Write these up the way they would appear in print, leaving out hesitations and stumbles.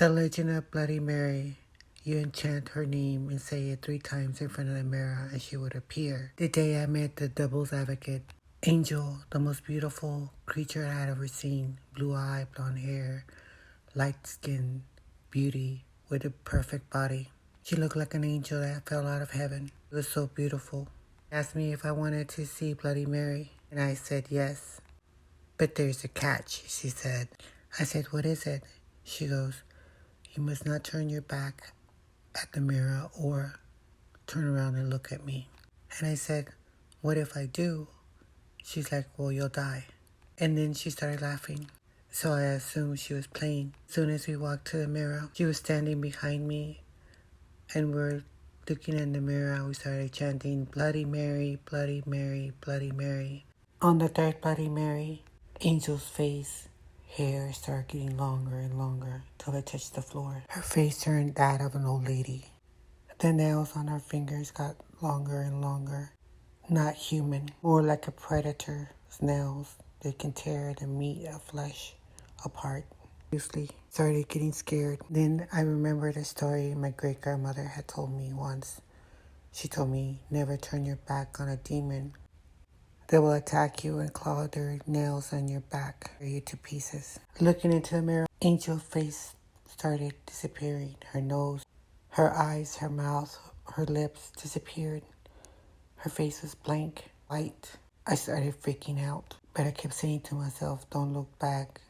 The Legend of Bloody Mary. You enchant her name and say it 3 times in front of the mirror and she would appear. The day I met the Devil's Advocate. Angel, the most beautiful creature I had ever seen. Blue eye, blonde hair, light skin, beauty, with a perfect body. She looked like an angel that fell out of heaven. It was so beautiful. She asked me if I wanted to see Bloody Mary, and I said yes. But there's a catch, she said. I said, what is it? She goes, you must not turn your back at the mirror or turn around and look at me. And I said, what if I do? She's like, well, you'll die. And then she started laughing. So I assumed she was playing. As soon as we walked to the mirror, she was standing behind me and we're looking in the mirror and we started chanting, Bloody Mary, Bloody Mary, Bloody Mary. On the third Bloody Mary, Angel's face, hair started getting longer and longer till it touched the floor. Her face turned that of an old lady. The nails on her fingers got longer and longer. Not human, more like a predator's nails. They can tear the meat of flesh apart. Obviously, started getting scared. Then I remembered a story my great-grandmother had told me once. She told me, never turn your back on a demon. They will attack you and claw their nails on your back, tear you to pieces. Looking into the mirror, Angel's face started disappearing. Her nose, her eyes, her mouth, her lips disappeared. Her face was blank, white. I started freaking out, but I kept saying to myself, don't look back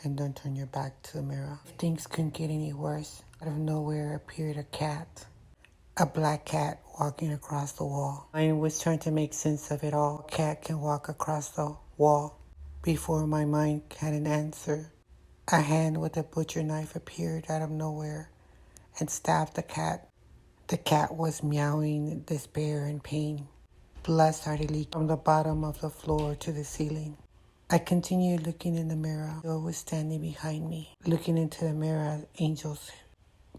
and don't turn your back to the mirror. Things couldn't get any worse. Out of nowhere appeared a cat. A black cat walking across the wall. I was trying to make sense of it all. A cat can walk across the wall. Before my mind had an answer, a hand with a butcher knife appeared out of nowhere and stabbed the cat. The cat was meowing in despair and pain. Blood started leaking from the bottom of the floor to the ceiling. I continued looking in the mirror. Angel was standing behind me. Looking into the mirror, Angel's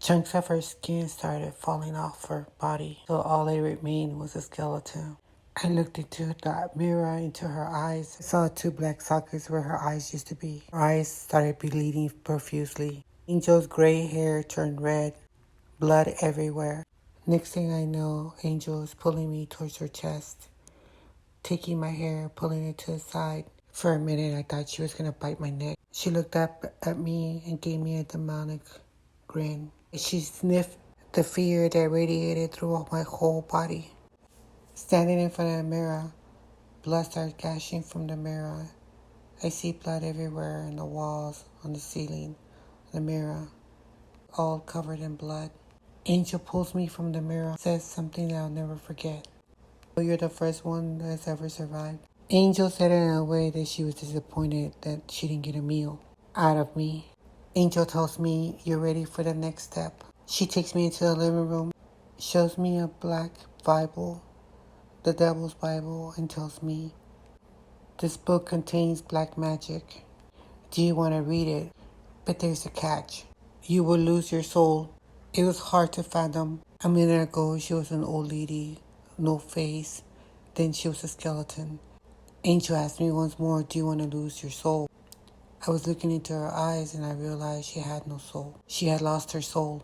chunks of her skin started falling off her body, so all that remained was a skeleton. I looked into the mirror, into her eyes. I saw 2 black sockets where her eyes used to be. Her eyes started bleeding profusely. Angel's gray hair turned red, blood everywhere. Next thing I know, Angel is pulling me towards her chest, taking my hair, pulling it to the side. For a minute, I thought she was going to bite my neck. She looked up at me and gave me a demonic grin. She sniffed the fear that radiated through my whole body. Standing in front of the mirror, blood started gushing from the mirror. I see blood everywhere in the walls, on the ceiling, the mirror, all covered in blood. Angel pulls me from the mirror, says something I'll never forget. You're the first one that's ever survived. Angel said it in a way that she was disappointed that she didn't get a meal out of me. Angel tells me, you're ready for the next step. She takes me into the living room, shows me a black Bible, the Devil's Bible, and tells me, this book contains black magic. Do you want to read it? But there's a catch. You will lose your soul. It was hard to fathom. A minute ago, she was an old lady, no face. Then she was a skeleton. Angel asked me once more, do you want to lose your soul? I was looking into her eyes and I realized she had no soul. She had lost her soul,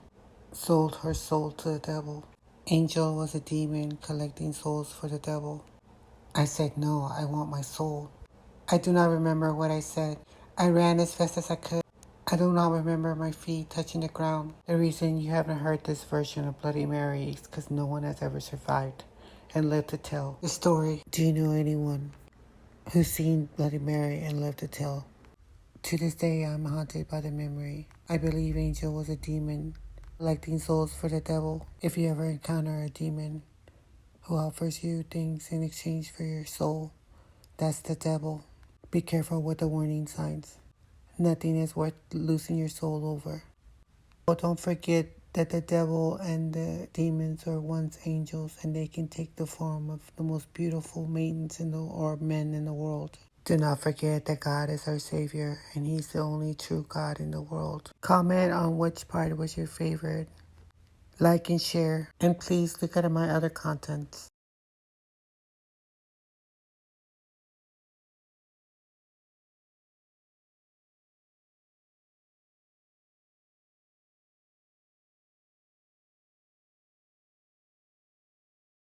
sold her soul to the devil. Angel was a demon collecting souls for the devil. I said, no, I want my soul. I do not remember what I said. I ran as fast as I could. I do not remember my feet touching the ground. The reason you haven't heard this version of Bloody Mary is because no one has ever survived and lived to tell the story. Do you know anyone who's seen Bloody Mary and lived to tell? To this day, I'm haunted by the memory. I believe Angel was a demon collecting souls for the devil. If you ever encounter a demon who offers you things in exchange for your soul, that's the devil. Be careful with the warning signs. Nothing is worth losing your soul over. But don't forget that the devil and the demons are once angels and they can take the form of the most beautiful maidens or men in the world. Do not forget that God is our Savior and He's the only true God in the world. Comment on which part was your favorite. Like and share. And please look at my other contents.